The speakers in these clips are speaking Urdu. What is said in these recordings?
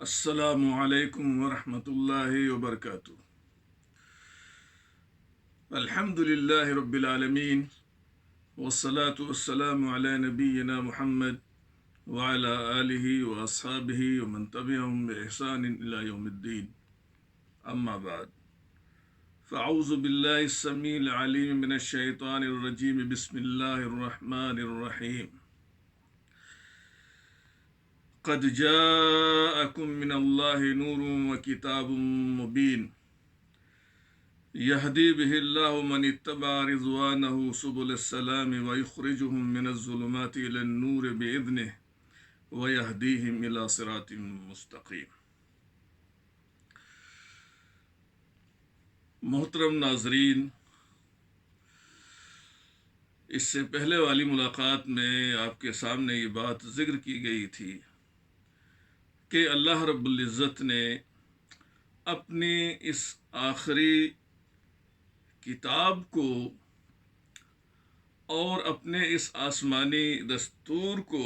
السلام علیکم ورحمۃ اللہ وبرکاتہ۔ الحمد للہ رب العالمین والصلاة والسلام علی نبینا محمد وعلی آلہ واصحابہ ومن تبعهم بإحسان إلی یوم الدین، اما بعد فاعوذ باللہ السمیع العلیم من الشیطان الرجیم، بسم اللہ الرحمن الرحیم۔ قد جاءکم من اللہ نور وکتاب مبین یہدی بہ اللہ من اتبع رضوانہ سبل السلام ویخرجہم من الظلمات الی النور بإذنہ ویہدیہم الی صراط مستقیم۔ محترم ناظرین، اس سے پہلے والی ملاقات میں آپ کے سامنے یہ بات ذکر کی گئی تھی کہ اللہ رب العزت نے اپنی اس آخری کتاب کو اور اپنے اس آسمانی دستور کو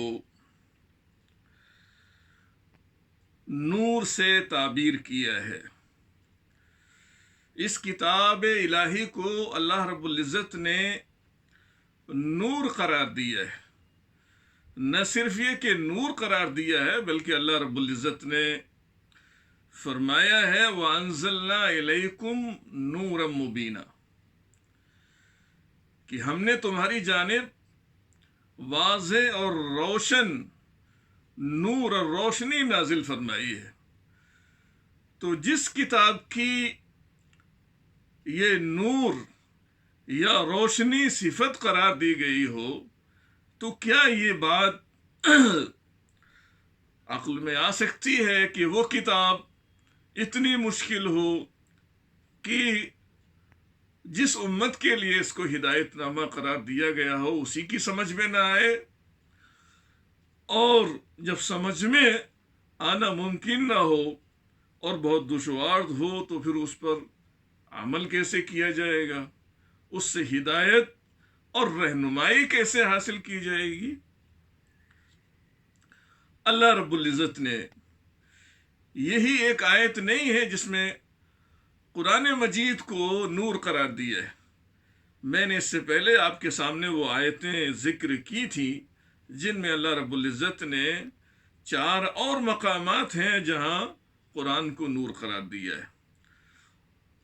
نور سے تعبیر کیا ہے۔ اس کتاب الہی کو اللہ رب العزت نے نور قرار دیا ہے۔ نہ صرف یہ کہ نور قرار دیا ہے بلکہ اللہ رب العزت نے فرمایا ہے وَأَنزَلْنَا إِلَيْكُمْ نُورًا مُبِينًا، کہ ہم نے تمہاری جانب واضح اور روشن نور اور روشنی نازل فرمائی ہے۔ تو جس کتاب کی یہ نور یا روشنی صفت قرار دی گئی ہو، تو کیا یہ بات عقل میں آ سکتی ہے کہ وہ کتاب اتنی مشکل ہو کہ جس امت کے لیے اس کو ہدایت نامہ قرار دیا گیا ہو اسی کی سمجھ میں نہ آئے، اور جب سمجھ میں آنا ممکن نہ ہو اور بہت دشوار ہو تو پھر اس پر عمل کیسے کیا جائے گا؟ اس سے ہدایت اور رہنمائی کیسے حاصل کی جائے گی؟ اللہ رب العزت نے یہی ایک آیت نہیں ہے جس میں قرآن مجید کو نور قرار دیا ہے۔ میں نے اس سے پہلے آپ کے سامنے وہ آیتیں ذکر کی تھی جن میں اللہ رب العزت نے 4 اور مقامات ہیں جہاں قرآن کو نور قرار دیا ہے،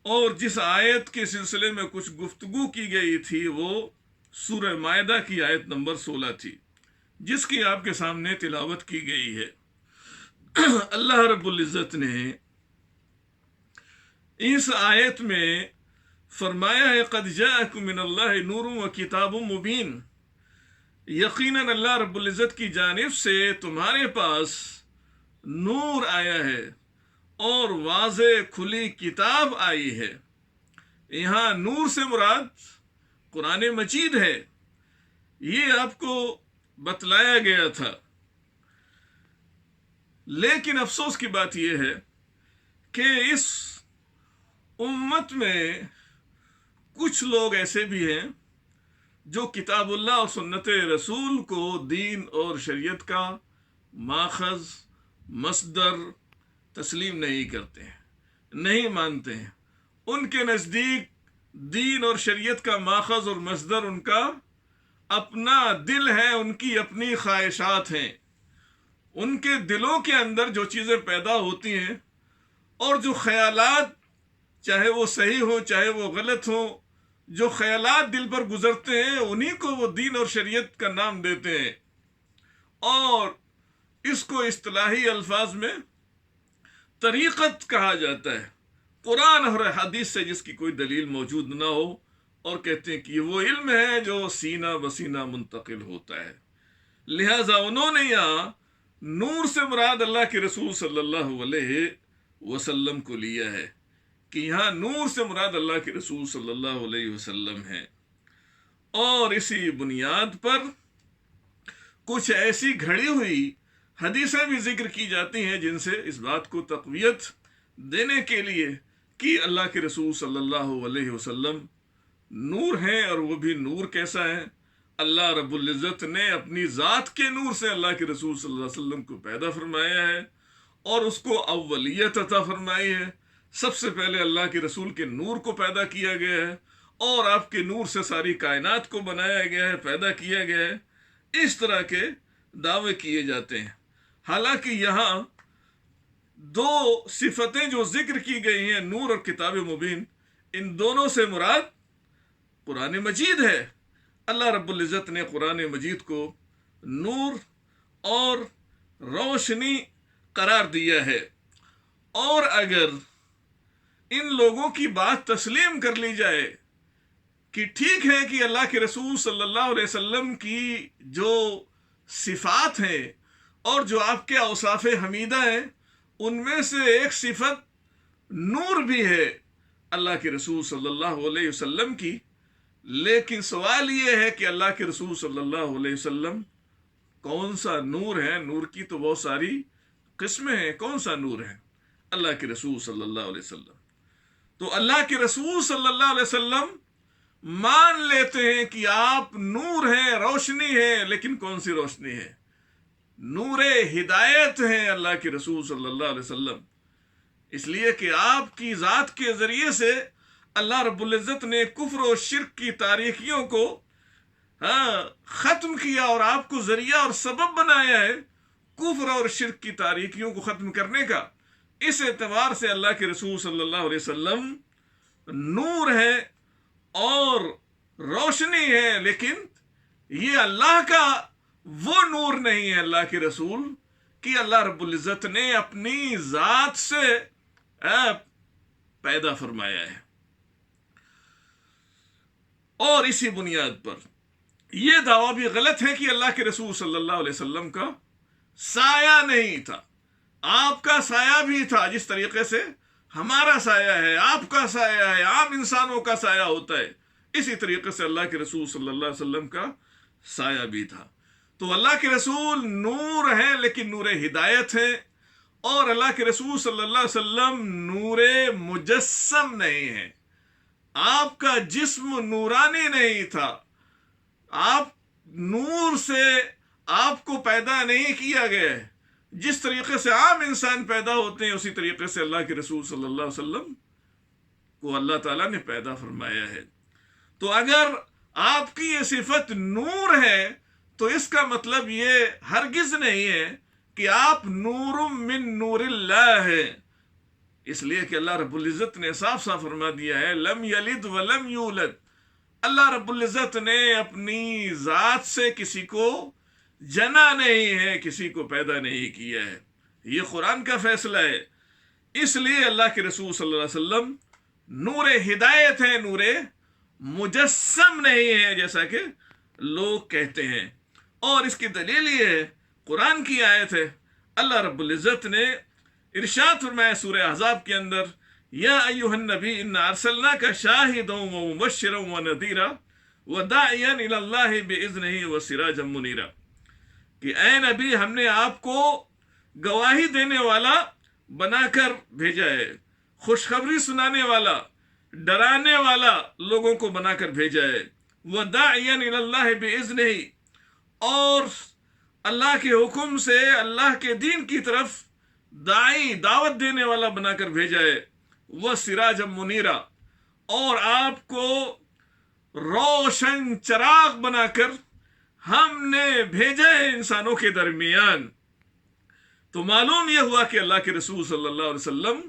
اور جس آیت کے سلسلے میں کچھ گفتگو کی گئی تھی وہ سورہ مائدہ کی آیت نمبر 16 تھی، جس کی آپ کے سامنے تلاوت کی گئی ہے۔ اللہ رب العزت نے اس آیت میں فرمایا ہے قد جاءکم من اللہ نور و کتاب مبین، یقیناً اللہ رب العزت کی جانب سے تمہارے پاس نور آیا ہے اور واضح کھلی کتاب آئی ہے۔ یہاں نور سے مراد قرآن مجید ہے، یہ آپ کو بتلایا گیا تھا۔ لیکن افسوس کی بات یہ ہے کہ اس امت میں کچھ لوگ ایسے بھی ہیں جو کتاب اللہ اور سنت رسول کو دین اور شریعت کا ماخذ مصدر تسلیم نہیں کرتے ہیں، نہیں مانتے ہیں۔ ان کے نزدیک دین اور شریعت کا ماخذ اور مصدر ان کا اپنا دل ہے، ان کی اپنی خواہشات ہیں۔ ان کے دلوں کے اندر جو چیزیں پیدا ہوتی ہیں اور جو خیالات، چاہے وہ صحیح ہو چاہے وہ غلط ہو، جو خیالات دل پر گزرتے ہیں انہی کو وہ دین اور شریعت کا نام دیتے ہیں، اور اس کو اصطلاحی الفاظ میں طریقت کہا جاتا ہے، قرآن اور حدیث سے جس کی کوئی دلیل موجود نہ ہو، اور کہتے ہیں کہ یہ وہ علم ہے جو سینہ بسینہ منتقل ہوتا ہے۔ لہٰذا انہوں نے یہاں نور سے مراد اللہ کے رسول صلی اللہ علیہ وسلم کو لیا ہے، کہ یہاں نور سے مراد اللہ کے رسول صلی اللہ علیہ وسلم ہے، اور اسی بنیاد پر کچھ ایسی گھڑی ہوئی حدیثیں بھی ذکر کی جاتی ہیں جن سے اس بات کو تقویت دینے کے لیے کہ اللہ کے رسول صلی اللہ علیہ وسلم نور ہیں، اور وہ بھی نور کیسا ہے؟ اللہ رب العزت نے اپنی ذات کے نور سے اللہ کے رسول صلی اللہ علیہ وسلم کو پیدا فرمایا ہے، اور اس کو اولیت عطا فرمائی ہے. سب سے پہلے اللہ کے رسول کے نور کو پیدا کیا گیا ہے اور آپ کے نور سے ساری کائنات کو بنایا گیا ہے، پیدا کیا گیا ہے. اس طرح کے دعوے کیے جاتے ہیں. حالانکہ یہاں دو صفتیں جو ذکر کی گئی ہیں، نور اور کتاب مبین، ان دونوں سے مراد قرآن مجید ہے. اللہ رب العزت نے قرآن مجید کو نور اور روشنی قرار دیا ہے. اور اگر ان لوگوں کی بات تسلیم کر لی جائے کہ ٹھیک ہے کہ اللہ کے رسول صلی اللہ علیہ وسلم کی جو صفات ہیں اور جو آپ کے اوصاف حمیدہ ہیں ان میں سے ایک صفت نور بھی ہے اللہ کے رسول صلی اللہ علیہ وسلم کی، لیکن سوال یہ ہے کہ اللہ کے رسول صلی اللہ علیہ وسلم کون سا نور ہے؟ نور کی تو بہت ساری قسمیں ہیں، کون سا نور ہے اللہ کے رسول صلی اللہ علیہ وسلم؟ تو اللہ کے رسول صلی اللہ علیہ وسلم مان لیتے ہیں کہ آپ نور ہیں، روشنی ہے، لیکن کون سی روشنی ہے؟ نور ہدایت ہیں اللہ کے رسول صلی اللہ علیہ وسلم. اس لیے کہ آپ کی ذات کے ذریعے سے اللہ رب العزت نے کفر و شرک کی تاریکیوں کو ختم کیا اور آپ کو ذریعہ اور سبب بنایا ہے کفر اور شرک کی تاریکیوں کو ختم کرنے کا. اس اعتبار سے اللہ کے رسول صلی اللہ علیہ وسلم نور ہے اور روشنی ہے، لیکن یہ اللہ کا وہ نور نہیں ہے اللہ کے رسول کہ اللہ رب العزت نے اپنی ذات سے پیدا فرمایا ہے. اور اسی بنیاد پر یہ دعویٰ بھی غلط ہے کہ اللہ کے رسول صلی اللہ علیہ وسلم کا سایہ نہیں تھا. آپ کا سایہ بھی تھا، جس طریقے سے ہمارا سایہ ہے، آپ کا سایہ ہے، عام انسانوں کا سایہ ہوتا ہے، اسی طریقے سے اللہ کے رسول صلی اللہ علیہ وسلم کا سایہ بھی تھا. تو اللہ کے رسول نور ہیں لیکن نور ہدایت ہے، اور اللہ کے رسول صلی اللہ علیہ وسلم نور مجسم نہیں ہے. آپ کا جسم نورانی نہیں تھا، آپ نور سے آپ کو پیدا نہیں کیا گیا ہے. جس طریقے سے عام انسان پیدا ہوتے ہیں اسی طریقے سے اللہ کے رسول صلی اللہ علیہ وسلم کو اللہ تعالیٰ نے پیدا فرمایا ہے. تو اگر آپ کی یہ صفت نور ہے تو اس کا مطلب یہ ہرگز نہیں ہے کہ آپ نور من نور اللہ ہے. اس لیے کہ اللہ رب العزت نے صاف صاف فرما دیا ہے لم یلد ولم یولد. اللہ رب العزت نے اپنی ذات سے کسی کو جنا نہیں ہے، کسی کو پیدا نہیں کیا ہے. یہ قرآن کا فیصلہ ہے. اس لیے اللہ کے رسول صلی اللہ علیہ وسلم نور ہدایت ہے، نور مجسم نہیں ہے جیسا کہ لوگ کہتے ہیں. اور اس کی دلیل یہ ہے، قرآن کی آیت ہے، اللہ رب العزت نے ارشاد فرمایا سورہ احزاب کے اندر یا ایھا النبی انا ارسلناک شاہدا ومبشرا ونذیرا وداعیا الی اللہ باذنہ وسراجا منیرا، کہ اے نبی ہم نے آپ کو گواہی دینے والا بنا کر بھیجا ہے، خوشخبری سنانے والا، ڈرانے والا لوگوں کو بنا کر بھیجا ہے. وَدَاعِيًا إِلَى اللَّهِ بِإِذْنِهِ، اور اللہ کے حکم سے اللہ کے دین کی طرف داعی دعوت دینے والا بنا کر بھیجا ہے. وَسِرَاجًا مُنِيرًا، اور آپ کو روشن چراغ بنا کر ہم نے بھیجا ہے انسانوں کے درمیان. تو معلوم یہ ہوا کہ اللہ کے رسول صلی اللہ علیہ وسلم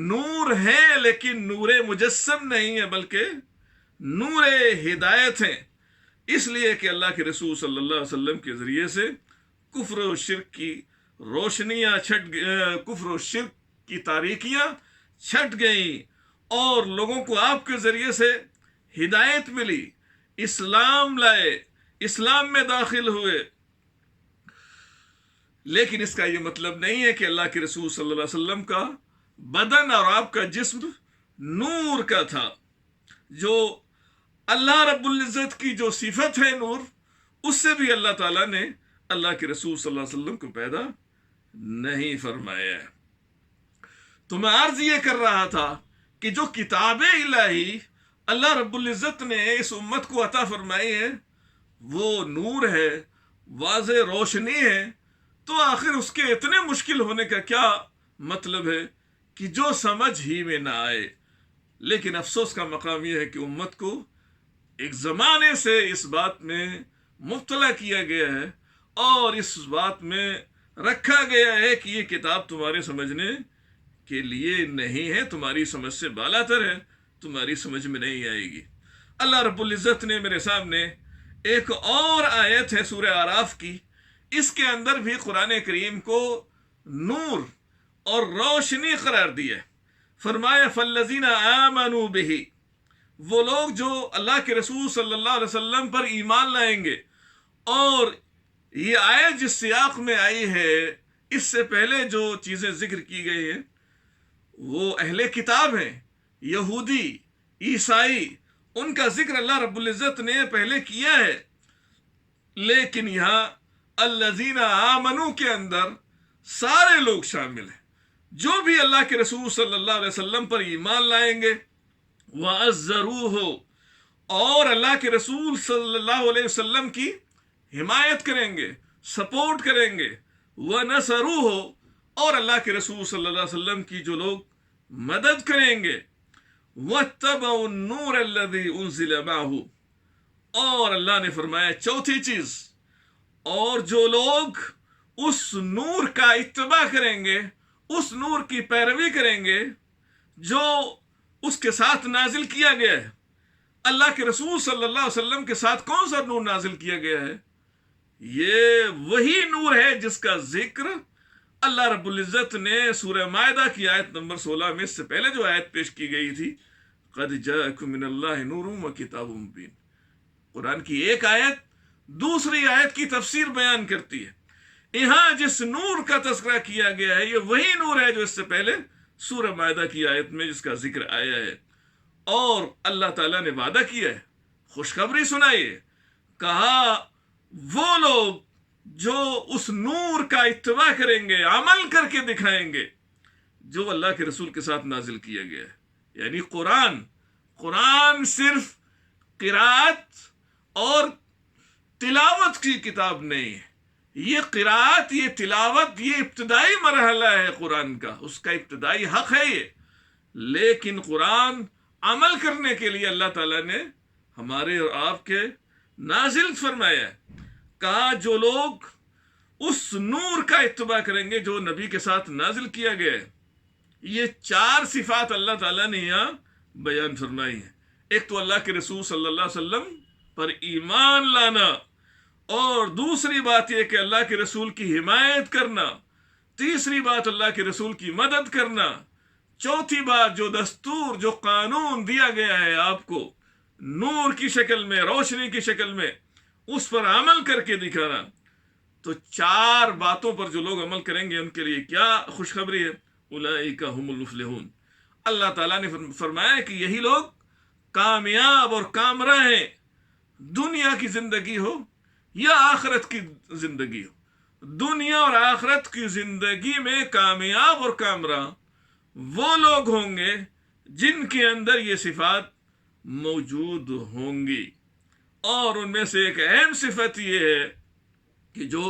نور ہے لیکن نور مجسم نہیں ہے بلکہ نور ہدایت ہیں. اس لیے کہ اللہ کے رسول صلی اللہ علیہ وسلم کے ذریعے سے کفر و شرک کی روشنیاں کفر و شرک کی تاریکیاں چھٹ گئیں اور لوگوں کو آپ کے ذریعے سے ہدایت ملی، اسلام لائے، اسلام میں داخل ہوئے. لیکن اس کا یہ مطلب نہیں ہے کہ اللہ کے رسول صلی اللہ علیہ وسلم کا بدن اور آپ کا جسم نور کا تھا. جو اللہ رب العزت کی جو صفت ہے نور، اس سے بھی اللہ تعالیٰ نے اللہ کے رسول صلی اللہ علیہ وسلم کو پیدا نہیں فرمایا ہے. تو میں عرض یہ کر رہا تھا کہ جو کتاب الہی اللہ رب العزت نے اس امت کو عطا فرمائی ہے وہ نور ہے، واضح روشنی ہے، تو آخر اس کے اتنے مشکل ہونے کا کیا مطلب ہے کہ جو سمجھ ہی میں نہ آئے. لیکن افسوس کا مقام یہ ہے کہ امت کو ایک زمانے سے اس بات میں مبتلا کیا گیا ہے اور اس بات میں رکھا گیا ہے کہ یہ کتاب تمہارے سمجھنے کے لیے نہیں ہے، تمہاری سمجھ سے بالا تر ہے، تمہاری سمجھ میں نہیں آئے گی. اللہ رب العزت نے میرے سامنے ایک اور آیت ہے سورہ اعراف کی، اس کے اندر بھی قرآن کریم کو نور اور روشنی قرار دیا ہے. فرمایا فالذین آمنوا بہ، وہ لوگ جو اللہ کے رسول صلی اللہ علیہ وسلم پر ایمان لائیں گے. اور یہ آیت جس سیاق میں آئی ہے اس سے پہلے جو چیزیں ذکر کی گئی ہیں وہ اہل کتاب ہیں، یہودی، عیسائی، ان کا ذکر اللہ رب العزت نے پہلے کیا ہے. لیکن یہاں الذین آمنوا کے اندر سارے لوگ شامل ہیں جو بھی اللہ کے رسول صلی اللہ علیہ وسلم پر ایمان لائیں گے. وَعَزَّرُوهُ، اور اللہ کے رسول صلی اللہ علیہ وسلم کی حمایت کریں گے، سپورٹ کریں گے. وَنَصَرُوهُ، اور اللہ کے رسول صلی اللہ علیہ وسلم کی جو لوگ مدد کریں گے. وَاتَّبَعُوا النُّورَ الَّذِي أُنزِلَ مَعَهُ، اور اللہ نے فرمایا چوتھی چیز، اور جو لوگ اس نور کا اتباع کریں گے، اس نور کی پیروی کریں گے جو اس کے ساتھ نازل کیا گیا ہے. اللہ کے رسول صلی اللہ علیہ وسلم کے ساتھ کون سا نور نازل کیا گیا ہے؟ یہ وہی نور ہے جس کا ذکر اللہ رب العزت نے سورہ مائدہ کی آیت نمبر 16 میں، اس سے پہلے جو آیت پیش کی گئی تھی، قَدْ جَاءَكُم مِّنَ اللَّهِ نُورٌ وَكِتَابٌ مُّبِينٌ، قرآن کی ایک آیت دوسری آیت کی تفسیر بیان کرتی ہے. یہاں جس نور کا تذکرہ کیا گیا ہے یہ وہی نور ہے جو اس سے پہلے سورہ مائدہ کی آیت میں جس کا ذکر آیا ہے. اور اللہ تعالیٰ نے وعدہ کیا ہے، خوشخبری سنائی ہے، کہا وہ لوگ جو اس نور کا اتباع کریں گے، عمل کر کے دکھائیں گے جو اللہ کے رسول کے ساتھ نازل کیا گیا ہے. یعنی قرآن صرف قرات اور تلاوت کی کتاب نہیں ہے. یہ قرات، یہ تلاوت، یہ ابتدائی مرحلہ ہے قرآن کا، اس کا ابتدائی حق ہے یہ. لیکن قرآن عمل کرنے کے لیے اللہ تعالیٰ نے ہمارے اور آپ کے نازل فرمایا ہے. کہا جو لوگ اس نور کا اتباع کریں گے جو نبی کے ساتھ نازل کیا گیا ہے. یہ 4 صفات اللہ تعالیٰ نے یہاں بیان فرمائی ہیں. ایک تو اللہ کے رسول صلی اللہ علیہ وسلم پر ایمان لانا، اور دوسری بات یہ کہ اللہ کے رسول کی حمایت کرنا، تیسری بات اللہ کے رسول کی مدد کرنا، چوتھی بات جو دستور، جو قانون دیا گیا ہے آپ کو نور کی شکل میں، روشنی کی شکل میں، اس پر عمل کر کے دکھانا. تو 4 باتوں پر جو لوگ عمل کریں گے ان کے لیے کیا خوشخبری ہے؟ اولئک هم المفلحون. اللہ تعالیٰ نے فرمایا کہ یہی لوگ کامیاب اور کامراں ہیں، دنیا کی زندگی ہو یا آخرت کی زندگی ہو. دنیا اور آخرت کی زندگی میں کامیاب اور کامراں وہ لوگ ہوں گے جن کے اندر یہ صفات موجود ہوں گی. اور ان میں سے ایک اہم صفت یہ ہے کہ جو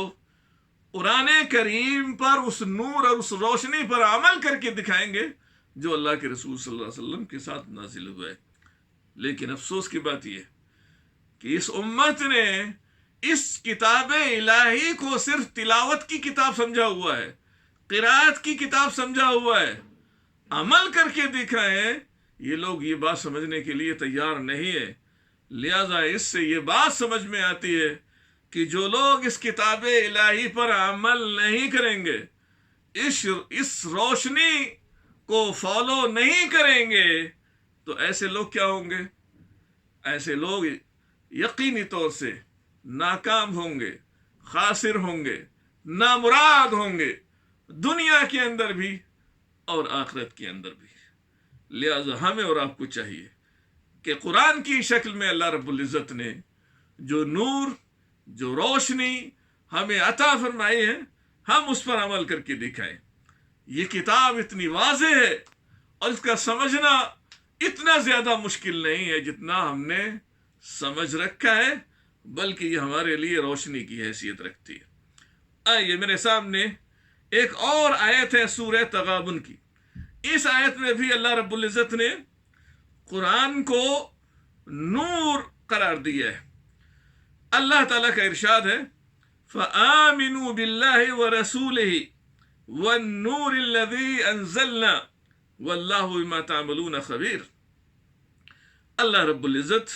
قرآن کریم پر، اس نور اور اس روشنی پر عمل کر کے دکھائیں گے جو اللہ کے رسول صلی اللہ علیہ وسلم کے ساتھ نازل ہوا ہے. لیکن افسوس کی بات یہ کہ اس امت نے اس کتاب الہی کو صرف تلاوت کی کتاب سمجھا ہوا ہے، قرات کی کتاب سمجھا ہوا ہے. عمل کر کے دکھائیں، یہ لوگ یہ بات سمجھنے کے لیے تیار نہیں ہے. لہذا اس سے یہ بات سمجھ میں آتی ہے کہ جو لوگ اس کتاب الہی پر عمل نہیں کریں گے، اس روشنی کو فالو نہیں کریں گے، تو ایسے لوگ کیا ہوں گے؟ ایسے لوگ یقینی طور سے ناکام ہوں گے، خاسر ہوں گے، نامراد ہوں گے، دنیا کے اندر بھی اور آخرت کے اندر بھی. لہذا ہمیں اور آپ کو چاہیے کہ قرآن کی شکل میں اللہ رب العزت نے جو نور، جو روشنی ہمیں عطا فرمائی ہے، ہم اس پر عمل کر کے دکھائیں. یہ کتاب اتنی واضح ہے اور اس کا سمجھنا اتنا زیادہ مشکل نہیں ہے جتنا ہم نے سمجھ رکھا ہے، بلکہ یہ ہمارے لیے روشنی کی حیثیت رکھتی ہے. آئیے میرے سامنے ایک اور آیت ہے سورہ تغابن کی. اس آیت میں بھی اللہ رب العزت نے قرآن کو نور قرار دیا ہے. اللہ تعالیٰ کا ارشاد ہے فَآمِنُوا بِاللَّهِ وَرَسُولِهِ وَالنُّورِ الَّذِي أَنزَلْنَا وَاللَّهُ بِمَا تَعْمَلُونَ خَبِيرٌ. اللہ رب العزت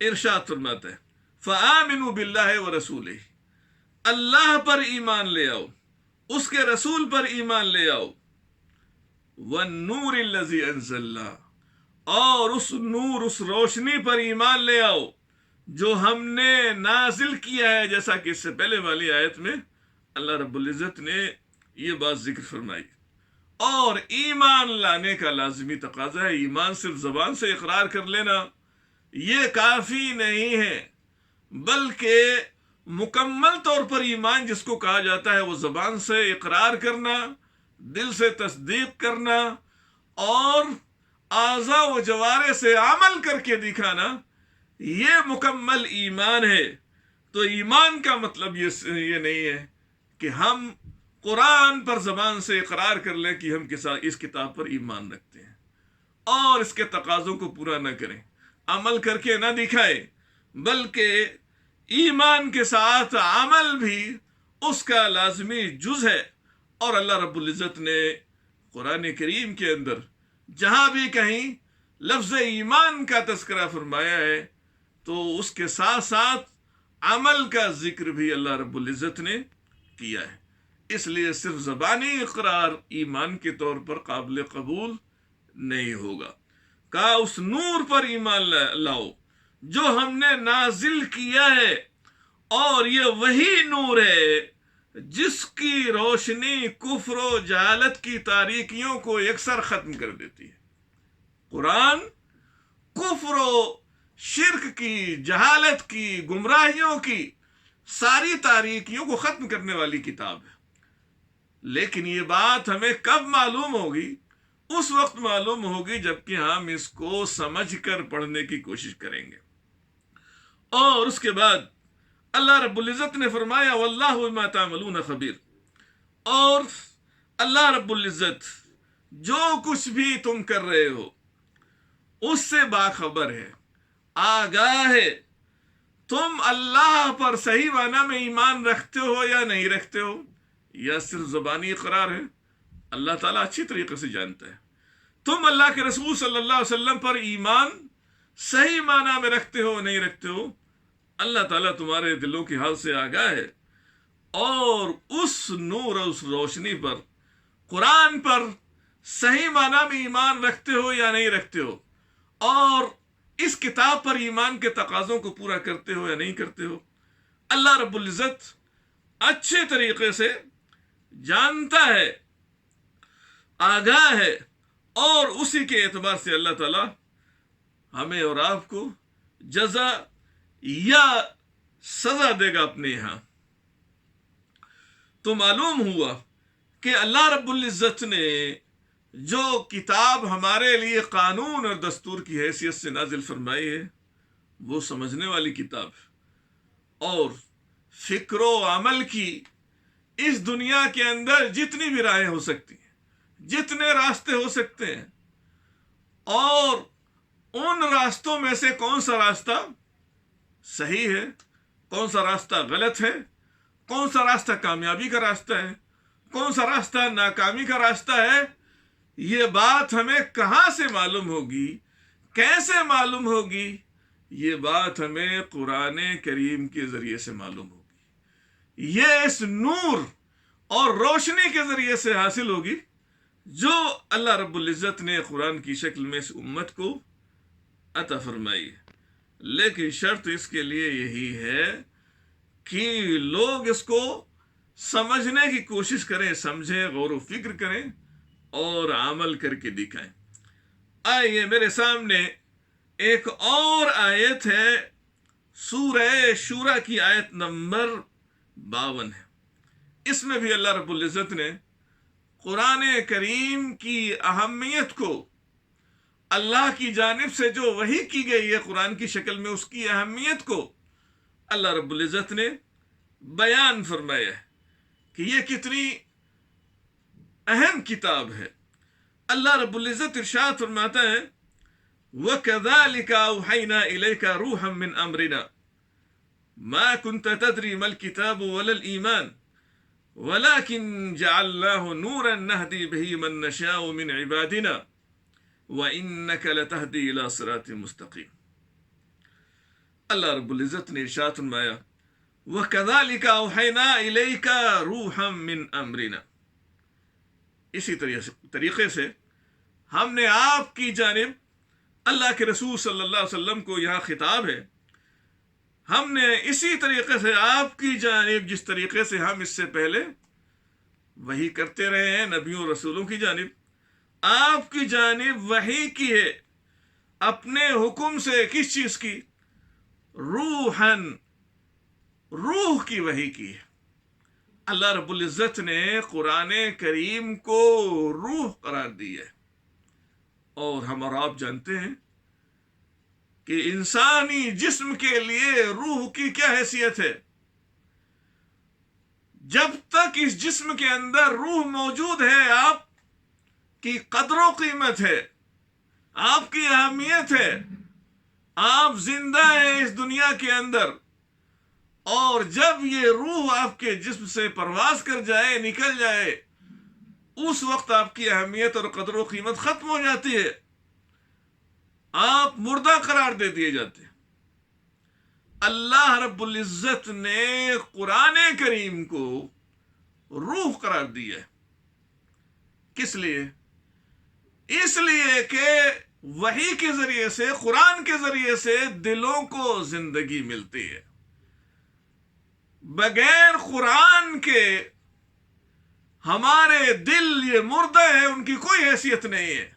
ارشاد فرماتا ہے فَآمِنُوا بِاللَّهِ وَرَسُولِهِ، اللہ پر ایمان لے آؤ، اس کے رسول پر ایمان لے آؤ. وَالنُّورِ الَّذِي أَنزَلْنَا، اور اس نور، اس روشنی پر ایمان لے آؤ جو ہم نے نازل کیا ہے. جیسا کہ اس سے پہلے والی آیت میں اللہ رب العزت نے یہ بات ذکر فرمائی. اور ایمان لانے کا لازمی تقاضا ہے. ایمان صرف زبان سے اقرار کر لینا یہ کافی نہیں ہے، بلکہ مکمل طور پر ایمان جس کو کہا جاتا ہے وہ زبان سے اقرار کرنا، دل سے تصدیق کرنا اور اعضاء و جوارح سے عمل کر کے دکھانا، یہ مکمل ایمان ہے. تو ایمان کا مطلب یہ نہیں ہے کہ ہم قرآن پر زبان سے اقرار کر لیں کہ ہم اس کتاب پر ایمان رکھتے ہیں اور اس کے تقاضوں کو پورا نہ کریں، عمل کر کے نہ دکھائیں، بلکہ ایمان کے ساتھ عمل بھی اس کا لازمی جز ہے. اور اللہ رب العزت نے قرآن کریم کے اندر جہاں بھی کہیں لفظ ایمان کا تذکرہ فرمایا ہے تو اس کے ساتھ ساتھ عمل کا ذکر بھی اللہ رب العزت نے کیا ہے. اس لیے صرف زبانی اقرار ایمان کے طور پر قابل قبول نہیں ہوگا. کہا اس نور پر ایمان لاؤ جو ہم نے نازل کیا ہے، اور یہ وہی نور ہے جس کی روشنی کفر و جہالت کی تاریکیوں کو یکسر ختم کر دیتی ہے. قرآن کفر و شرک کی، جہالت کی، گمراہیوں کی ساری تاریکیوں کو ختم کرنے والی کتاب ہے. لیکن یہ بات ہمیں کب معلوم ہوگی؟ اس وقت معلوم ہوگی جبکہ ہم اس کو سمجھ کر پڑھنے کی کوشش کریں گے. اور اس کے بعد اللہ رب العزت نے فرمایا واللہ بما تعملون خبیر، اور اللہ رب العزت جو کچھ بھی تم کر رہے ہو اس سے باخبر ہے، آگاہ ہے. تم اللہ پر صحیح معنی میں ایمان رکھتے ہو یا نہیں رکھتے ہو، یا صرف زبانی اقرار ہے، اللہ تعالیٰ اچھی طریقے سے جانتا ہے. تم اللہ کے رسول صلی اللہ علیہ وسلم پر ایمان صحیح معنی میں رکھتے ہو نہیں رکھتے ہو، اللہ تعالیٰ تمہارے دلوں کی حال سے آگاہ ہے. اور اس نور، اس روشنی پر، قرآن پر صحیح معنی میں ایمان رکھتے ہو یا نہیں رکھتے ہو، اور اس کتاب پر ایمان کے تقاضوں کو پورا کرتے ہو یا نہیں کرتے ہو، اللہ رب العزت اچھے طریقے سے جانتا ہے، آگاہ ہے. اور اسی کے اعتبار سے اللہ تعالیٰ ہمیں اور آپ کو جزا یا سزا دے گا اپنے یہاں. تو معلوم ہوا کہ اللہ رب العزت نے جو کتاب ہمارے لیے قانون اور دستور کی حیثیت سے نازل فرمائی ہے وہ سمجھنے والی کتاب ہے. اور فکر و عمل کی اس دنیا کے اندر جتنی بھی راہیں ہو سکتی ہیں، جتنے راستے ہو سکتے ہیں، اور ان راستوں میں سے کون سا راستہ صحیح ہے، کون سا راستہ غلط ہے، کون سا راستہ کامیابی کا راستہ ہے، کون سا راستہ ناکامی کا راستہ ہے، یہ بات ہمیں کہاں سے معلوم ہوگی، کیسے معلوم ہوگی؟ یہ بات ہمیں قرآن کریم کے ذریعے سے معلوم ہوگی. یہ اس نور اور روشنی کے ذریعے سے حاصل ہوگی جو اللہ رب العزت نے قرآن کی شکل میں اس امت کو عطا فرمائی ہے. لیکن شرط اس کے لیے یہی ہے کہ لوگ اس کو سمجھنے کی کوشش کریں، سمجھیں، غور و فکر کریں اور عمل کر کے دکھائیں. آئیے میرے سامنے ایک اور آیت ہے، سورہ شورا کی آیت نمبر 52 ہے. اس میں بھی اللہ رب العزت نے قرآن کریم کی اہمیت کو، اللہ کی جانب سے جو وحی کی گئی ہے قرآن کی شکل میں، اس کی اہمیت کو اللہ رب العزت نے بیان فرمایا ہے. کہ یہ کتنی اہم کتاب ہے۔ اللہ رب العزت ارشاد فرماتا ہے وَكَذَلِكَ أَوْحَيْنَا إِلَيْكَ رُوحًا مِّنْ أَمْرِنَا مَا كُنْتَ تَدْرِي مَا الْكِتَابُ وَلَا الْإِيمَانُ وَلَكِنْ جَعَلْنَاهُ نُورًا نَهْدِي بِهِ مَن نَّشَاءُ مِنْ عِبَادِنَا وَإِنَّكَ لَتَهْدِي إِلَىٰ صِرَاطٍ مُسْتَقِيمٍ۔ اللہ رب العزت نے ارشاد فرمایا وَكَذَلِكَ أَوْحَيْنَا إِلَيْكَ رُوحًا مِّنْ أَمْرِنَا، اسی طریقے سے ہم نے آپ کی جانب، اللہ کے رسول صلی اللہ علیہ وسلم کو یہاں خطاب ہے، ہم نے اسی طریقے سے آپ کی جانب، جس طریقے سے ہم اس سے پہلے وحی کرتے رہے ہیں نبیوں اور رسولوں کی جانب، آپ کی جانب وحی کی ہے اپنے حکم سے۔ کس چیز کی؟ روحاً، روح کی وحی کی ہے۔ اللہ رب العزت نے قرآن کریم کو روح قرار دی ہے، اور ہم اور آپ جانتے ہیں کہ انسانی جسم کے لیے روح کی کیا حیثیت ہے۔ جب تک اس جسم کے اندر روح موجود ہے، آپ کی قدر و قیمت ہے، آپ کی اہمیت ہے، آپ زندہ ہیں اس دنیا کے اندر، اور جب یہ روح آپ کے جسم سے پرواز کر جائے، نکل جائے، اس وقت آپ کی اہمیت اور قدر و قیمت ختم ہو جاتی ہے، آپ مردہ قرار دے دیے جاتے ہیں۔ اللہ رب العزت نے قرآن کریم کو روح قرار دیا ہے۔ کس لیے؟ اس لیے کہ وحی کے ذریعے سے، قرآن کے ذریعے سے دلوں کو زندگی ملتی ہے۔ بغیر قرآن کے ہمارے دل یہ مردہ ہیں، ان کی کوئی حیثیت نہیں ہے۔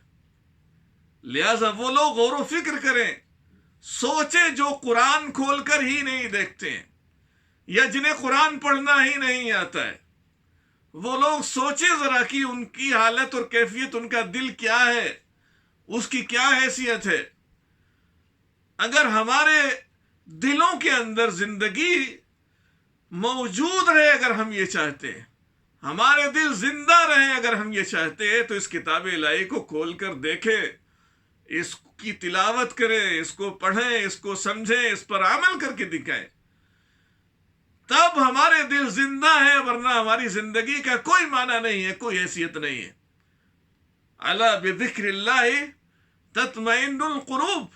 لہذا وہ لوگ غور و فکر کریں، سوچیں جو قرآن کھول کر ہی نہیں دیکھتے ہیں، یا جنہیں قرآن پڑھنا ہی نہیں آتا ہے، وہ لوگ سوچیں ذرا کہ ان کی حالت اور کیفیت، ان کا دل کیا ہے، اس کی کیا حیثیت ہے۔ اگر ہمارے دلوں کے اندر زندگی موجود رہے، اگر ہم یہ چاہتے ہیں، ہمارے دل زندہ رہیں اگر ہم یہ چاہتے ہیں، تو اس کتاب الہی کو کھول کر دیکھیں، اس کی تلاوت کریں، اس کو پڑھیں، اس کو سمجھیں، اس پر عمل کر کے دکھائیں، تب ہمارے دل زندہ ہیں، ورنہ ہماری زندگی کا کوئی معنی نہیں ہے، کوئی حیثیت نہیں ہے۔ الا بذکر اللہ تطمئن القلوب،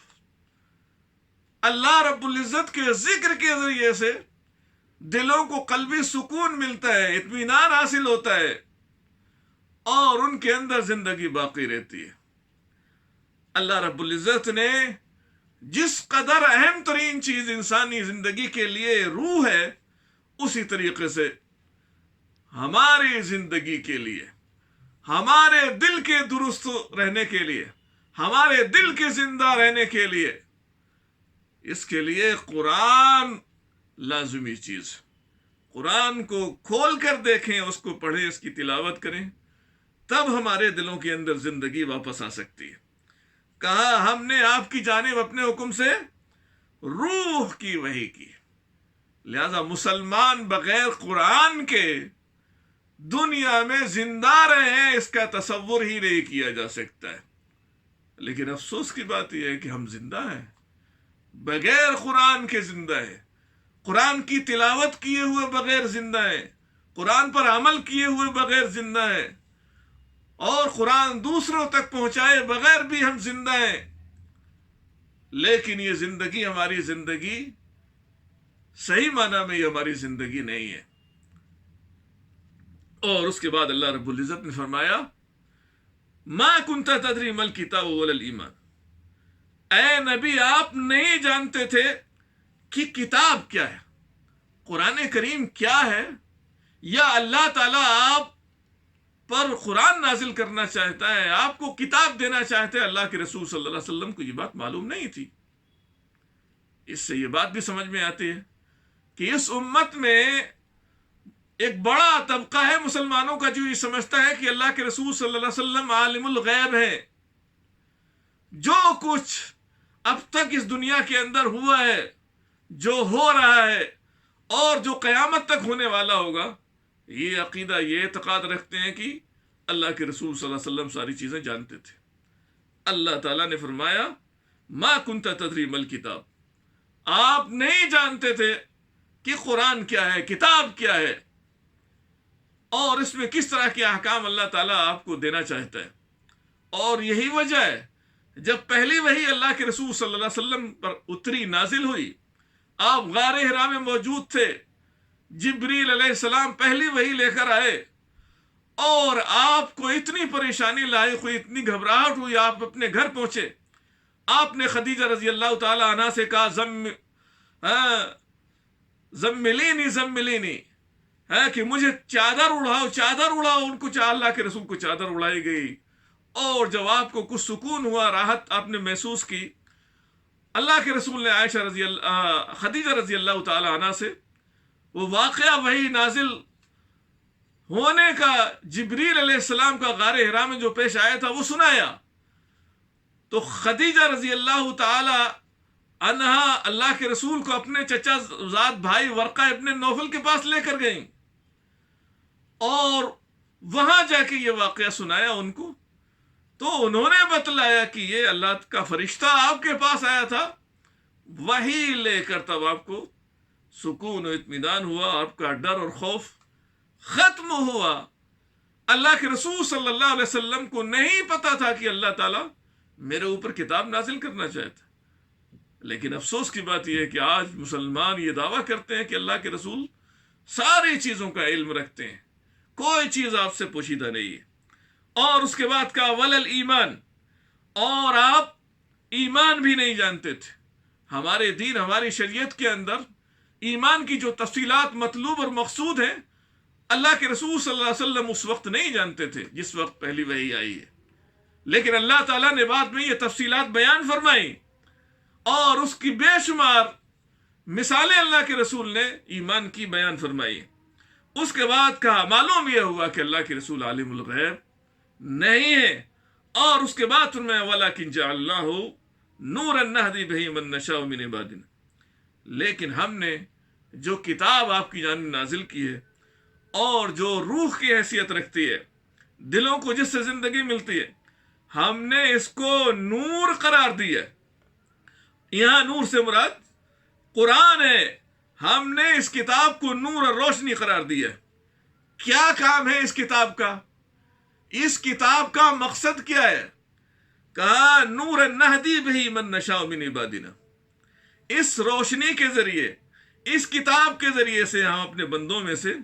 اللہ رب العزت کے ذکر کے ذریعے سے دلوں کو قلبی سکون ملتا ہے، اطمینان حاصل ہوتا ہے، اور ان کے اندر زندگی باقی رہتی ہے۔ اللہ رب العزت نے جس قدر اہم ترین چیز انسانی زندگی کے لیے روح ہے، اسی طریقے سے ہماری زندگی کے لیے، ہمارے دل کے درست رہنے کے لیے، ہمارے دل کے زندہ رہنے کے لیے، اس کے لیے قرآن لازمی چیز۔ قرآن کو کھول کر دیکھیں، اس کو پڑھیں، اس کی تلاوت کریں، تب ہمارے دلوں کے اندر زندگی واپس آ سکتی ہے۔ کہا ہم نے آپ کی جانب اپنے حکم سے روح کی وحی کی، لہذا مسلمان بغیر قرآن کے دنیا میں زندہ رہے ہیں، اس کا تصور ہی نہیں کیا جا سکتا ہے۔ لیکن افسوس کی بات یہ ہے کہ ہم زندہ ہیں، بغیر قرآن کے زندہ ہیں، قرآن کی تلاوت کیے ہوئے بغیر زندہ ہیں، قرآن پر عمل کیے ہوئے بغیر زندہ ہیں، اور قرآن دوسروں تک پہنچائے بغیر بھی ہم زندہ ہیں۔ لیکن یہ زندگی ہماری زندگی صحیح معنی میں یہ ہماری زندگی نہیں ہے۔ اور اس کے بعد اللہ رب العزت نے فرمایا ما کنت تدری ما الکتاب ولا الایمان، اے نبی آپ نہیں جانتے تھے کہ کتاب کیا ہے، قرآن کریم کیا ہے، یا اللہ تعالیٰ آپ پر قرآن نازل کرنا چاہتا ہے، آپ کو کتاب دینا چاہتا ہے۔ اللہ کے رسول صلی اللہ علیہ وسلم کو یہ بات معلوم نہیں تھی۔ اس سے یہ بات بھی سمجھ میں آتی ہے کہ اس امت میں ایک بڑا طبقہ ہے مسلمانوں کا جو یہ سمجھتا ہے کہ اللہ کے رسول صلی اللہ علیہ وسلم عالم الغیب ہے، جو کچھ اب تک اس دنیا کے اندر ہوا ہے، جو ہو رہا ہے، اور جو قیامت تک ہونے والا ہوگا، یہ عقیدہ، یہ اعتقاد رکھتے ہیں کہ اللہ کے رسول صلی اللہ علیہ وسلم ساری چیزیں جانتے تھے۔ اللہ تعالیٰ نے فرمایا ما کنت تدری مل کتاب، آپ نہیں جانتے تھے کہ قرآن کیا ہے، کتاب کیا ہے، اور اس میں کس طرح کے احکام اللہ تعالیٰ آپ کو دینا چاہتا ہے۔ اور یہی وجہ ہے جب پہلی وحی اللہ کے رسول صلی اللہ علیہ وسلم پر اتری، نازل ہوئی، آپ غار حرا میں موجود تھے، جبریل علیہ السلام پہلی وحی لے کر آئے، اور آپ کو اتنی پریشانی لاحق ہوئی، اتنی گھبراہٹ ہوئی، آپ اپنے گھر پہنچے، آپ نے خدیجہ رضی اللہ تعالی عنہ سے کہا زملینی زملینی، ہے کہ مجھے چادر اڑاؤ، چادر اڑاؤ۔ ان کو اللہ کے رسول کو چادر اڑائی گئی، اور جب آپ کو کچھ سکون ہوا، راحت آپ نے محسوس کی، اللہ کے رسول نے خدیجہ رضی اللہ تعالی عنہ سے وہ واقعہ وہی نازل ہونے کا، جبریل علیہ السلام کا غار حرا میں جو پیش آیا تھا وہ سنایا۔ تو خدیجہ رضی اللہ تعالی عنہا اللہ کے رسول کو اپنے چچا زاد بھائی ورقہ ابن نوفل کے پاس لے کر گئیں، اور وہاں جا کے یہ واقعہ سنایا ان کو۔ تو انہوں نے بتلایا کہ یہ اللہ کا فرشتہ آپ کے پاس آیا تھا، وہی لے کر تب آپ کو سکون و اطمینان ہوا، آپ کا ڈر اور خوف ختم ہوا۔ اللہ کے رسول صلی اللہ علیہ وسلم کو نہیں پتا تھا کہ اللہ تعالیٰ میرے اوپر کتاب نازل کرنا چاہتا، لیکن افسوس کی بات یہ ہے کہ آج مسلمان یہ دعویٰ کرتے ہیں کہ اللہ کے رسول ساری چیزوں کا علم رکھتے ہیں، کوئی چیز آپ سے پوشیدہ نہیں ہے۔ اور اس کے بعد کہا ولل ایمان، اور آپ ایمان بھی نہیں جانتے تھے۔ ہمارے دین، ہماری شریعت کے اندر ایمان کی جو تفصیلات مطلوب اور مقصود ہیں، اللہ کے رسول صلی اللہ علیہ وسلم اس وقت نہیں جانتے تھے جس وقت پہلی وحی آئی ہے، لیکن اللہ تعالیٰ نے بعد میں یہ تفصیلات بیان فرمائی، اور اس کی بے شمار مثالیں اللہ کے رسول نے ایمان کی بیان فرمائی۔ اس کے بعد کہا معلوم یہ ہوا کہ اللہ کے رسول عالم الغیب نہیں ہے، اور اس کے بعد فرمایا وَلَكِنْ جَعَلْنَاهُ نُورًا نَهْدِي بِهِ مَن نَّشَاءُ مِنْ عِبَادِنَا، لیکن ہم نے جو کتاب آپ کی جانب نازل کی ہے، اور جو روح کی حیثیت رکھتی ہے، دلوں کو جس سے زندگی ملتی ہے، ہم نے اس کو نور قرار دیا ہے۔ یہاں نور سے مراد قرآن ہے، ہم نے اس کتاب کو نور اور روشنی قرار دیا ہے۔ کیا کام ہے اس کتاب کا؟ اس کتاب کا مقصد کیا ہے؟ کہا نور نہدی بہی من نشاء من عبادنا، اس روشنی کے ذریعے، اس کتاب کے ذریعے سے ہم اپنے بندوں میں سے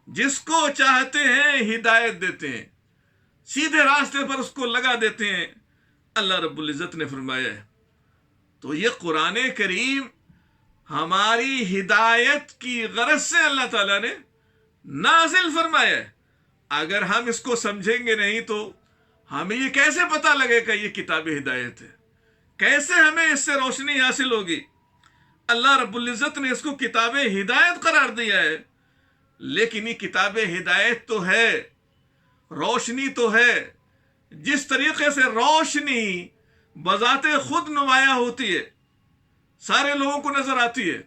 جس کو چاہتے ہیں ہدایت دیتے ہیں، سیدھے راستے پر اس کو لگا دیتے ہیں، اللہ رب العزت نے فرمایا ہے۔ تو یہ قرآن کریم ہماری ہدایت کی غرض سے اللہ تعالیٰ نے نازل فرمایا ہے۔ اگر ہم اس کو سمجھیں گے نہیں تو ہمیں یہ کیسے پتہ لگے کہ یہ کتاب ہدایت ہے؟ کیسے ہمیں اس سے روشنی حاصل ہوگی؟ اللہ رب العزت نے اس کو کتاب ہدایت قرار دیا ہے، لیکن یہ کتاب ہدایت تو ہے، روشنی تو ہے۔ جس طریقے سے روشنی بذات خود نمایاں ہوتی ہے، سارے لوگوں کو نظر آتی ہے،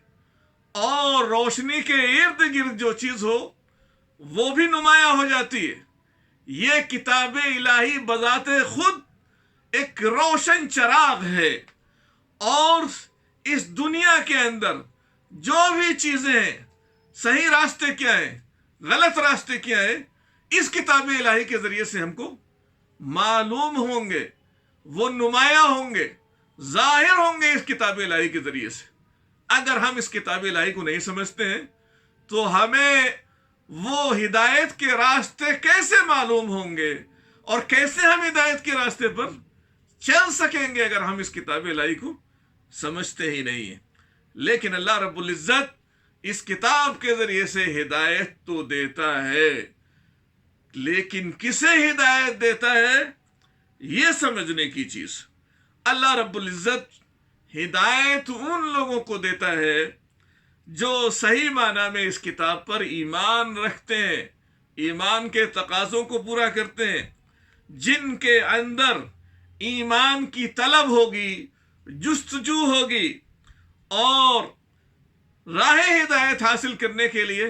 اور روشنی کے ارد گرد جو چیز ہو وہ بھی نمایاں ہو جاتی ہے، یہ کتاب الہی بذات خود ایک روشن چراغ ہے، اور اس دنیا کے اندر جو بھی چیزیں ہیں، صحیح راستے کیا ہیں، غلط راستے کیا ہیں، اس کتاب الہی کے ذریعے سے ہم کو معلوم ہوں گے، وہ نمایاں ہوں گے، ظاہر ہوں گے اس کتاب الہی کے ذریعے سے۔ اگر ہم اس کتاب الہی کو نہیں سمجھتے ہیں تو ہمیں وہ ہدایت کے راستے کیسے معلوم ہوں گے، اور کیسے ہم ہدایت کے راستے پر چل سکیں گے اگر ہم اس کتاب الہی کو سمجھتے ہی نہیں ہیں۔ لیکن اللہ رب العزت اس کتاب کے ذریعے سے ہدایت تو دیتا ہے، لیکن کسے ہدایت دیتا ہے یہ سمجھنے کی چیز۔ اللہ رب العزت ہدایت ان لوگوں کو دیتا ہے جو صحیح معنی میں اس کتاب پر ایمان رکھتے ہیں، ایمان کے تقاضوں کو پورا کرتے ہیں، جن کے اندر ایمان کی طلب ہوگی، جستجو ہوگی، اور راہ ہدایت حاصل کرنے کے لیے